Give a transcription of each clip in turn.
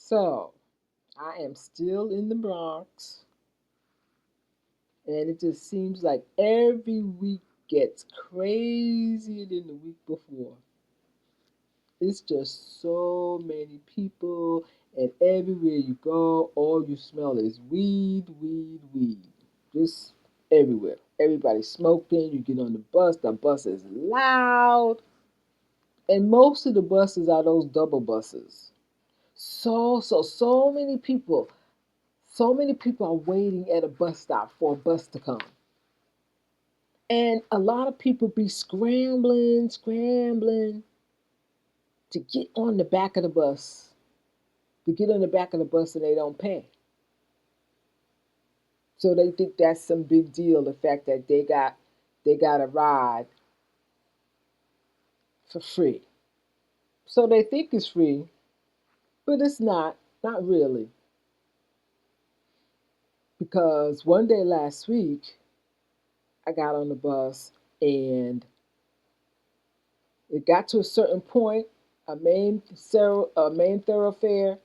So, I am still in the Bronx, and it just seems like every week gets crazier than the week before. It's just so many people, and everywhere you go, all you smell is weed, weed, weed. Just everywhere. Everybody's smoking. You get on the bus is loud, and most of the buses are those double buses. So many people. So many people are waiting at a bus stop for a bus to come. And a lot of people be scrambling to get on the back of the bus. To get on the back of the bus and they don't pay. So they think that's some big deal, the fact that they got a ride for free. So they think it's free, but it's not really. Because one day last week I got on the bus and it got to a certain point, a main thoroughfare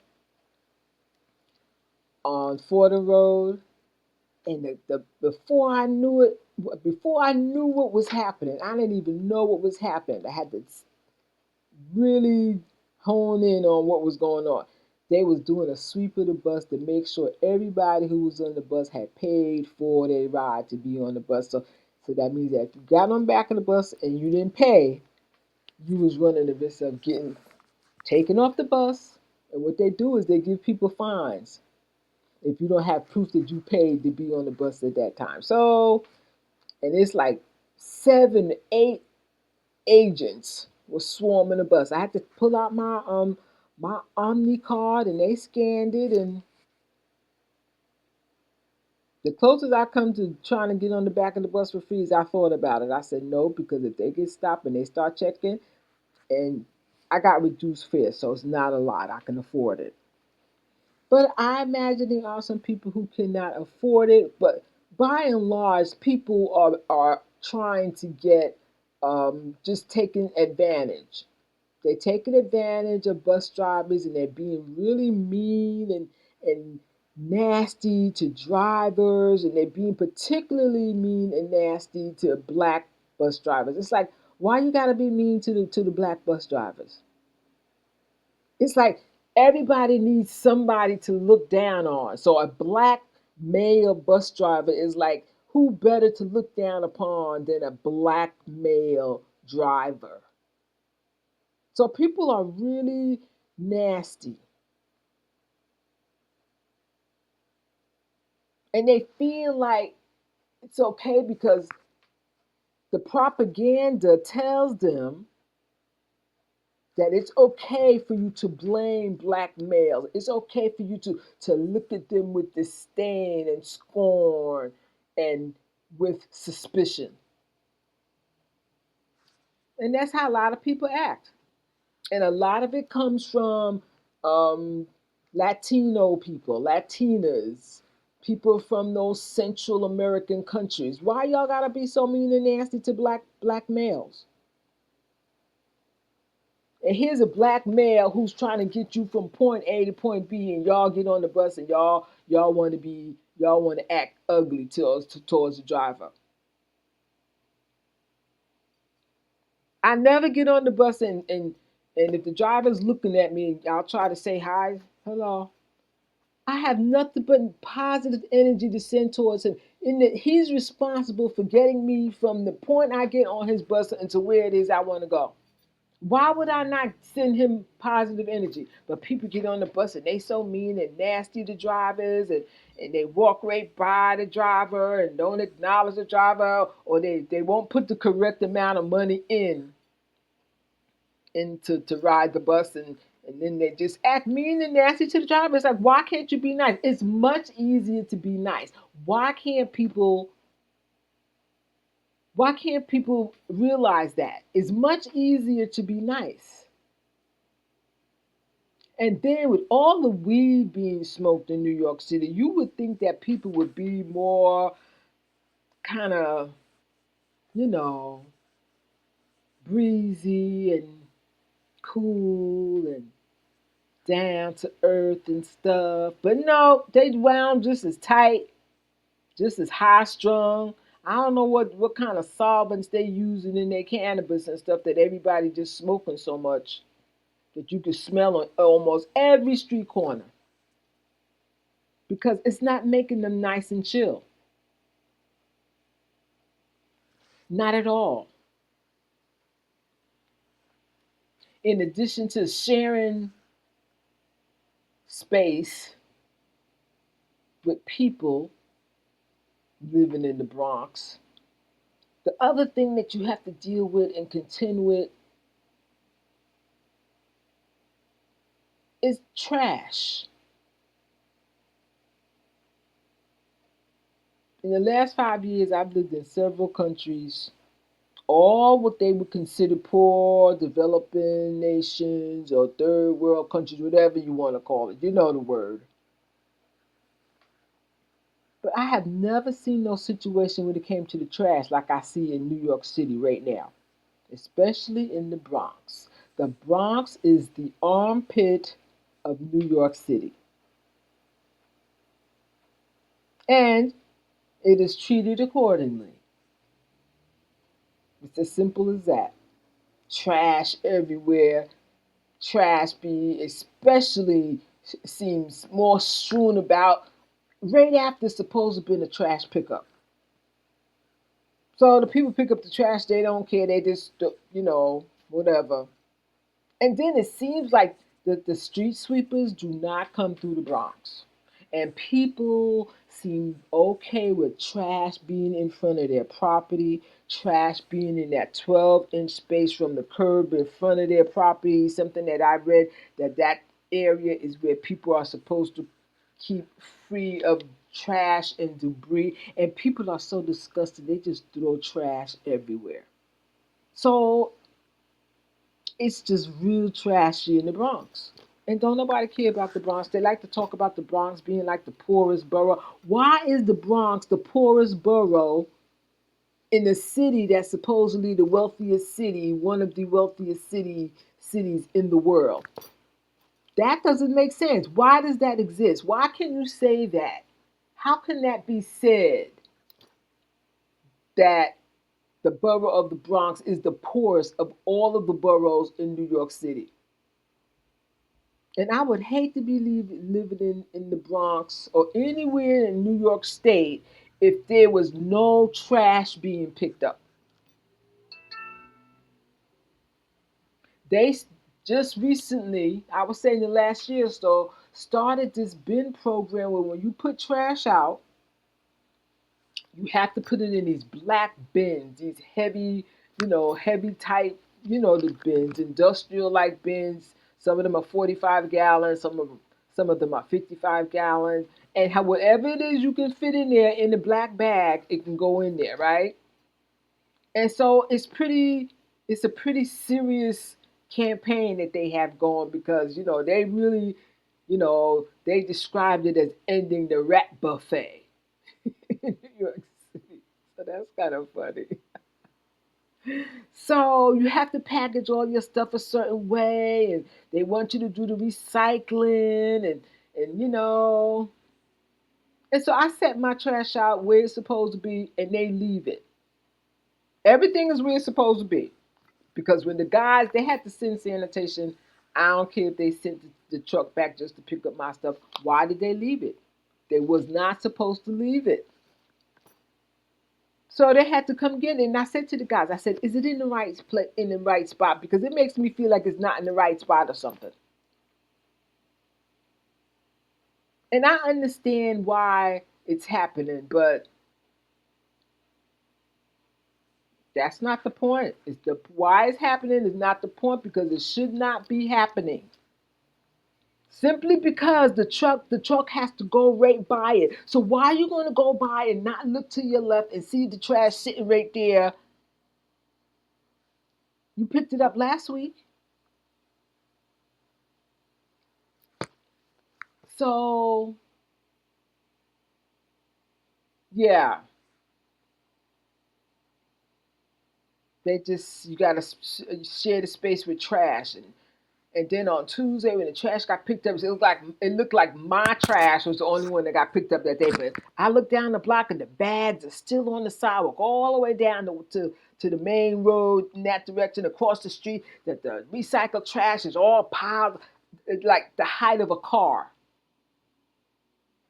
on Fordham Road, and before I knew what was happening, I didn't even know what was happening. I had to really hone in on what was going on. They was doing a sweep of the bus to make sure everybody who was on the bus had paid for their ride to be on the bus. So that means that if you got on the back of the bus and you didn't pay, you was running the risk of getting taken off the bus. And what they do is they give people fines if you don't have proof that you paid to be on the bus at that time. So, and it's like 7, 8 agents were swarming the bus. I had to pull out my Omni card and they scanned it, and the closest I come to trying to get on the back of the bus for free is I thought about it. I said no, because if they get stopped and they start checking, and I got reduced fare, so it's not a lot. I can afford it. But I imagine there are some people who cannot afford it. But by and large, people are trying to get just taking advantage. They're taking advantage of bus drivers, and they're being really mean and nasty to drivers, and they're being particularly mean and nasty to black bus drivers. It's like, why you gotta be mean to the black bus drivers? It's like everybody needs somebody to look down on. So a black male bus driver is like, who better to look down upon than a black male driver? So people are really nasty, and they feel like it's okay because the propaganda tells them that it's okay for you to blame black males. It's okay for you to look at them with disdain and scorn and with suspicion. And that's how a lot of people act. And a lot of it comes from um, Latino people, Latinas, people from those Central American countries. Why y'all gotta be so mean and nasty to black males? And here's a black male who's trying to get you from point A to point B, and y'all get on the bus and y'all want to act ugly towards the driver. I never get on the bus and if the driver's looking at me, I'll try to say hi, hello. I have nothing but positive energy to send towards him. In that he's responsible for getting me from the point I get on his bus into where it is I want to go. Why would I not send him positive energy? But people get on the bus and they so mean and nasty to drivers, and they walk right by the driver and don't acknowledge the driver, or they won't put the correct amount of money in to ride the bus, and then they just act mean and nasty to the driver. It's like, why can't you be nice? It's much easier to be nice. Why can't people why can't people realize that? It's much easier to be nice. And then with all the weed being smoked in New York City, you would think that people would be more kind of, you know, breezy and cool and down to earth and stuff. But no, they wound just as tight, just as high strung. I don't know what kind of solvents they using in their cannabis and stuff that everybody just smoking so much that you can smell on almost every street corner because it's not making them nice and chill. Not at all. In addition to sharing space with people living in the Bronx, the other thing that you have to deal with and contend with is trash. In the last 5 years, I've lived in several countries, all what they would consider poor, developing nations or third world countries, whatever you want to call it. You know the word. But I have never seen no situation when it came to the trash like I see in New York City right now, especially in the Bronx. The Bronx is the armpit of New York City, and it is treated accordingly. It's as simple as that. Trash everywhere. Trash be especially seems more strewn about right after it's supposed to have been a trash pickup. So the people pick up the trash, they don't care, they just, whatever. And then it seems like the street sweepers do not come through the Bronx. And people seem okay with trash being in front of their property, trash being in that 12-inch space from the curb in front of their property. Something that I read that area is where people are supposed to keep free of trash and debris. And people are so disgusted, they just throw trash everywhere. So it's just real trashy in the Bronx. And don't nobody care about the Bronx. They like to talk about the Bronx being like the poorest borough. Why is the Bronx the poorest borough in a city that's supposedly the wealthiest city, one of the wealthiest cities in the world? That doesn't make sense. Why does that exist? Why can you say that? How can that be said that the borough of the Bronx is the poorest of all of the boroughs in New York City? And I would hate to be living in the Bronx or anywhere in New York State if there was no trash being picked up. They just recently, I was saying the last year or so, started this bin program where when you put trash out, you have to put it in these black bins, these heavy, heavy type, the bins, industrial like bins. Some of them are 45 gallons, some of them are 55 gallons. And how whatever it is you can fit in there in the black bag, it can go in there, right? And so it's a pretty serious campaign that they have going because, they really, they described it as ending the rat buffet in New York City. So that's kind of funny. So you have to package all your stuff a certain way, and they want you to do the recycling, and. And so I set my trash out where it's supposed to be, and they leave it. Everything is where it's supposed to be. Because when the guys, they had to send sanitation, I don't care if they sent the truck back just to pick up my stuff. Why did they leave it? They was not supposed to leave it. So they had to come get it. And I said to the guys, I said, is it in the right place, in the right spot? Because it makes me feel like it's not in the right spot or something. And I understand why it's happening, but that's not the point. It's the why it's happening is not the point because it should not be happening. Simply because the truck has to go right by it. So why are you going to go by and not look to your left and see the trash sitting right there? You picked it up last week. So, yeah, they just you got to share the space with trash, And then on Tuesday, when the trash got picked up, it looked like my trash was the only one that got picked up that day. But I looked down the block, and the bags are still on the sidewalk, all the way down to the main road in that direction, across the street. That the recycled trash is all piled, it's like the height of a car.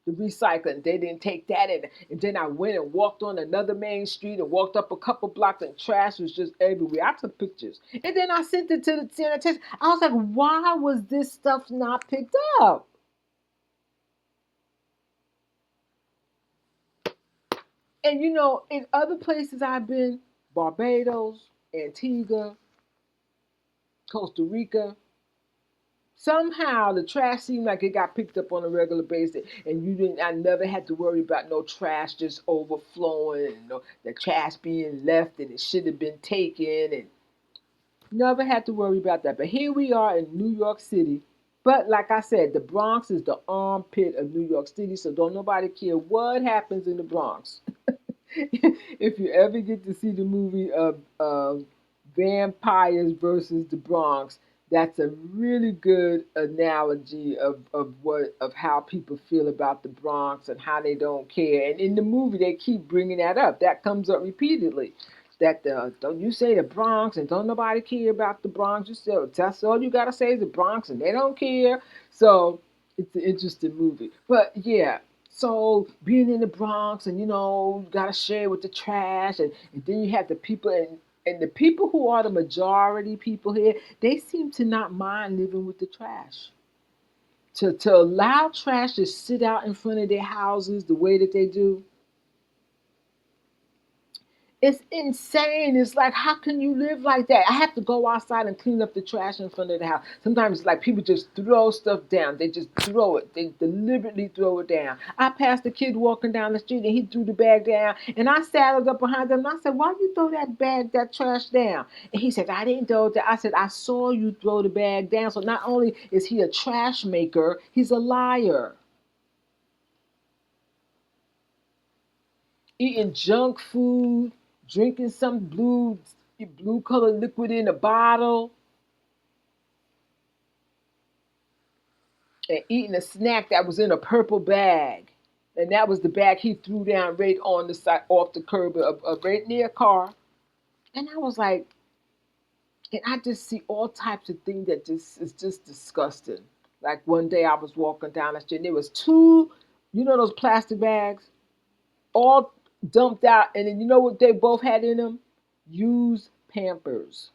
The recycling, they didn't take that in. And then I went and walked on another main street and walked up a couple blocks, and trash was just everywhere. I took pictures. And then I sent it to the sanitation. I was like, why was this stuff not picked up? And in other places I've been, Barbados, Antigua, Costa Rica, somehow the trash seemed like it got picked up on a regular basis, and I never had to worry about no trash just overflowing, and no the trash being left and it should have been taken, and never had to worry about that. But here we are in New York City. But like I said, the Bronx is the armpit of New York City, so don't nobody care what happens in the Bronx. If you ever get to see the movie of Vampires versus the Bronx, that's a really good analogy of how people feel about the Bronx and how they don't care. And in the movie, they keep bringing that up. That comes up repeatedly. That don't you say the Bronx and don't nobody care about the Bronx? You say that's all you gotta say is the Bronx and they don't care. So it's an interesting movie. But yeah, so being in the Bronx and you gotta share with the trash and then you have the people and the people who are the majority people here, they seem to not mind living with the trash. To allow trash to sit out in front of their houses the way that they do, it's insane. It's like, how can you live like that? I have to go outside and clean up the trash in front of the house. Sometimes it's like people just throw stuff down. They just throw it. They deliberately throw it down. I passed a kid walking down the street and he threw the bag down. And I saddled up behind him and I said, why you throw that trash down? And he said, I didn't throw it down. I said, I saw you throw the bag down. So not only is he a trash maker, he's a liar. Eating junk food, drinking some blue colored liquid in a bottle, and eating a snack that was in a purple bag. And that was the bag he threw down right on the side, off the curb, right near a car. And I was like, and I just see all types of things that just is just disgusting. Like one day I was walking down the street and there was two, those plastic bags, all dumped out, and then you know what they both had in them? Used Pampers,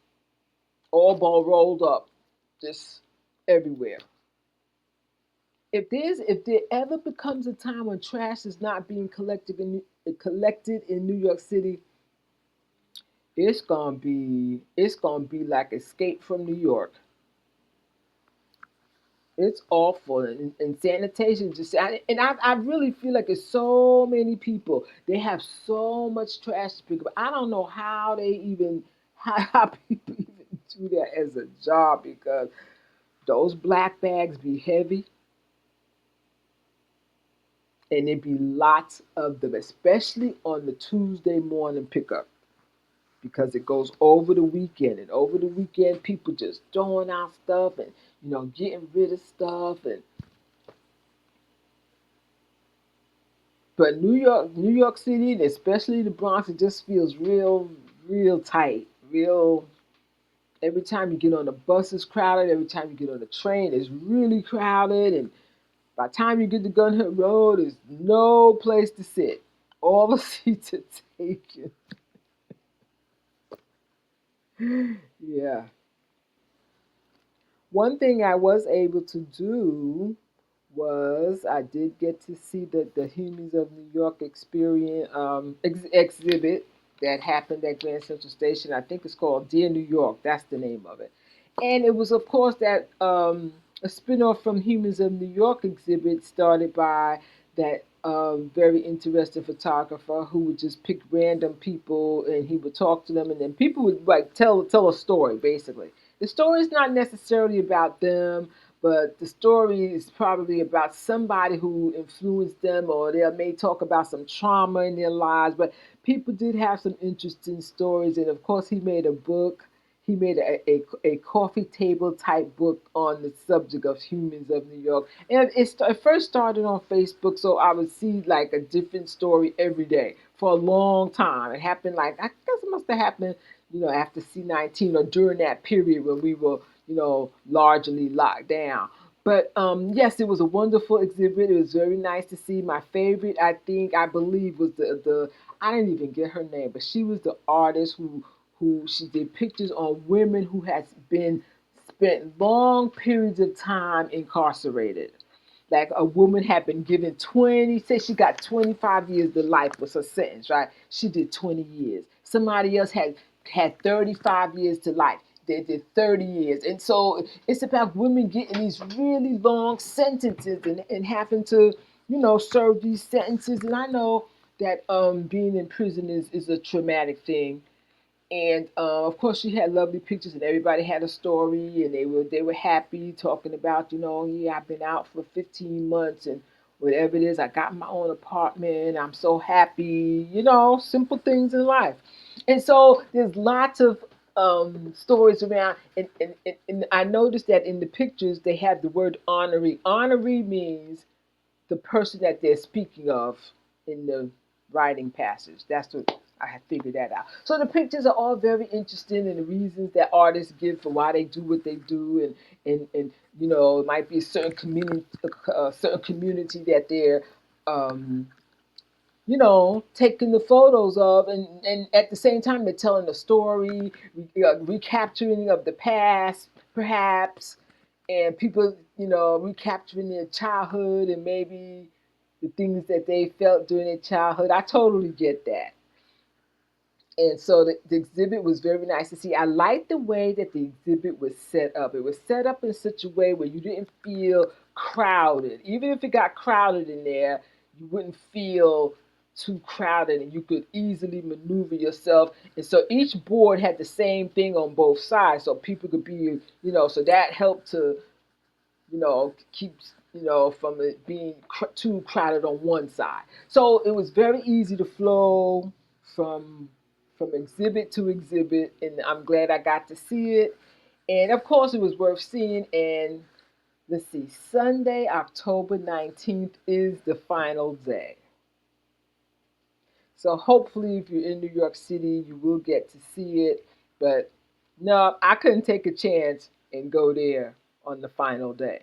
all ball rolled up, just everywhere. If there ever becomes a time when trash is not being collected in New York City, it's gonna be like Escape from New York. It's awful, and sanitation just and I really feel like it's so many people. They have so much trash to pick up. I don't know how they even how people even do that as a job because those black bags be heavy and it be lots of them, especially on the Tuesday morning pickup because it goes over the weekend, and over the weekend people just throwing out stuff and getting rid of stuff. And but New York City, and especially the Bronx, it just feels real tight, real. Every time you get on the bus, it's crowded. Every time you get on the train, it's really crowded. And by the time you get to Gun Hill Road, there's no place to sit. All the seats are taken. Yeah. One thing I was able to do was I did get to see the Humans of New York experience exhibit that happened at Grand Central Station. I think it's called Dear New York. That's the name of it. And it was, of course, that a spinoff from Humans of New York exhibit started by that very interesting photographer who would just pick random people and he would talk to them, and then people would like tell a story basically. The story is not necessarily about them, but the story is probably about somebody who influenced them, or they may talk about some trauma in their lives. But people did have some interesting stories, and of course, he made a book. he made a coffee table type book on the subject of humans of New York. And it first started on Facebook, so I would see like a different story every day for a long time. It happened like, I guess it must have happened, after C-19 or during that period when we were, largely locked down. But yes, it was a wonderful exhibit. It was very nice to see. My favorite, I believe, was the I didn't even get her name, but she was the artist who she did pictures on women who has been spent long periods of time incarcerated. Like a woman had been given 20, say she got 25 years to life was her sentence, right? She did 20 years. Somebody else had 35 years to life. They did 30 years. And so it's about women getting these really long sentences and having to, serve these sentences. And I know that being in prison is a traumatic thing. And of course, she had lovely pictures, and everybody had a story, and they were happy talking about, yeah, I've been out for 15 months, and whatever it is, I got my own apartment. I'm so happy, simple things in life. And so there's lots of stories around, and I noticed that in the pictures they have the word honoree. Honoree means the person that they're speaking of in the writing passage. That's what I had figured that out. So the pictures are all very interesting, and the reasons that artists give for why they do what they do, and it might be a certain community that they're um, taking the photos of, and at the same time, they're telling a story, recapturing of the past, perhaps, and people, recapturing their childhood and maybe the things that they felt during their childhood. I totally get that. And so the exhibit was very nice to see. I liked the way that the exhibit was set up. It was set up in such a way where you didn't feel crowded. Even if it got crowded in there, you wouldn't feel too crowded and you could easily maneuver yourself. And so each board had the same thing on both sides. So people could be, so that helped to keeps from it being too crowded on one side. So it was very easy to flow from exhibit to exhibit, and I'm glad I got to see it. And of course, it was worth seeing. And let's see, Sunday, October 19th is the final day. So hopefully, if you're in New York City, you will get to see it. But no, I couldn't take a chance and go there on the final day.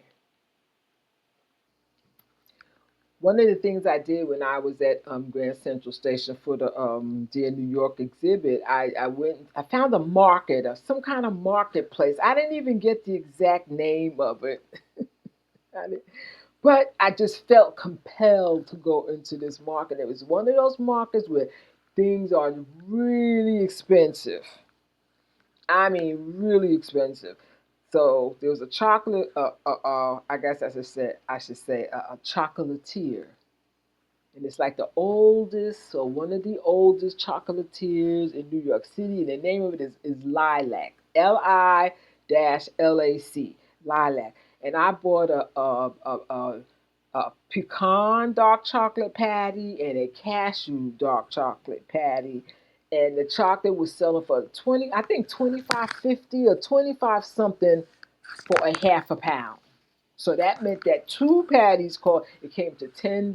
One of the things I did when I was at Grand Central Station for the Dear New York exhibit, I found a market, or some kind of marketplace. I didn't even get the exact name of it, but I just felt compelled to go into this market. It was one of those markets where things are really expensive. I mean, really expensive. So there was a chocolate, I guess I should say a chocolatier, and it's like the oldest or one of the oldest chocolatiers in New York City. And the name of it is Lilac, Lilac, Lilac. And I bought a pecan dark chocolate patty and a cashew dark chocolate patty. And the chocolate was selling for 20, I think 25.50 or 25 something for a half a pound. So that meant that two patties cost, it came to $10,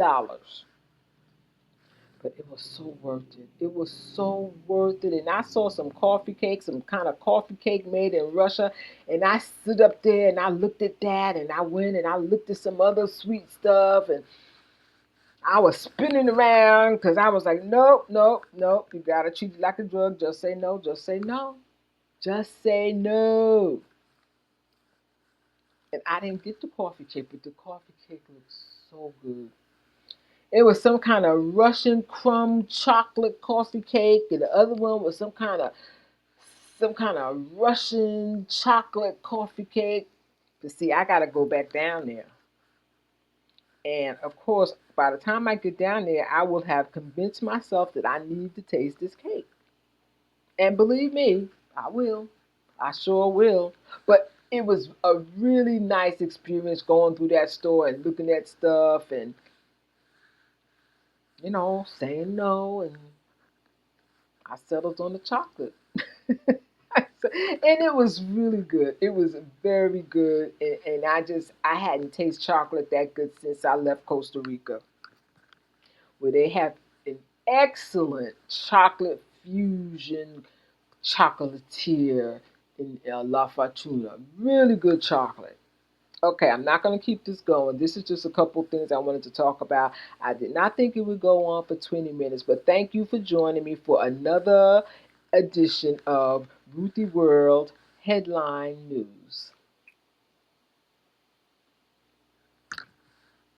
but it was so worth it. It was so worth it. And I saw some coffee cake, some kind of coffee cake made in Russia. And I stood up there and I looked at that, and I went and I looked at some other sweet stuff. And I was spinning around because I was like, nope, nope, nope. You got to treat it like a drug. Just say no. Just say no. Just say no. And I didn't get the coffee cake, but the coffee cake looked so good. It was some kind of Russian crumb chocolate coffee cake, and the other one was some kind of Russian chocolate coffee cake. But see, I gotta go back down there. And of course, by the time I get down there, I will have convinced myself that I need to taste this cake. And believe me, I will. I sure will. But it was a really nice experience going through that store and looking at stuff and, saying no, and I settled on the chocolate. And it was really good. It was very good, and I hadn't tasted chocolate that good since I left Costa Rica, where they have an excellent chocolate fusion chocolatier in La Fortuna. Really good chocolate. Okay, I'm not going to keep this going. This is just a couple things I wanted to talk about. I did not think it would go on for 20 minutes, but thank you for joining me for another edition of Ruthie World Headline News.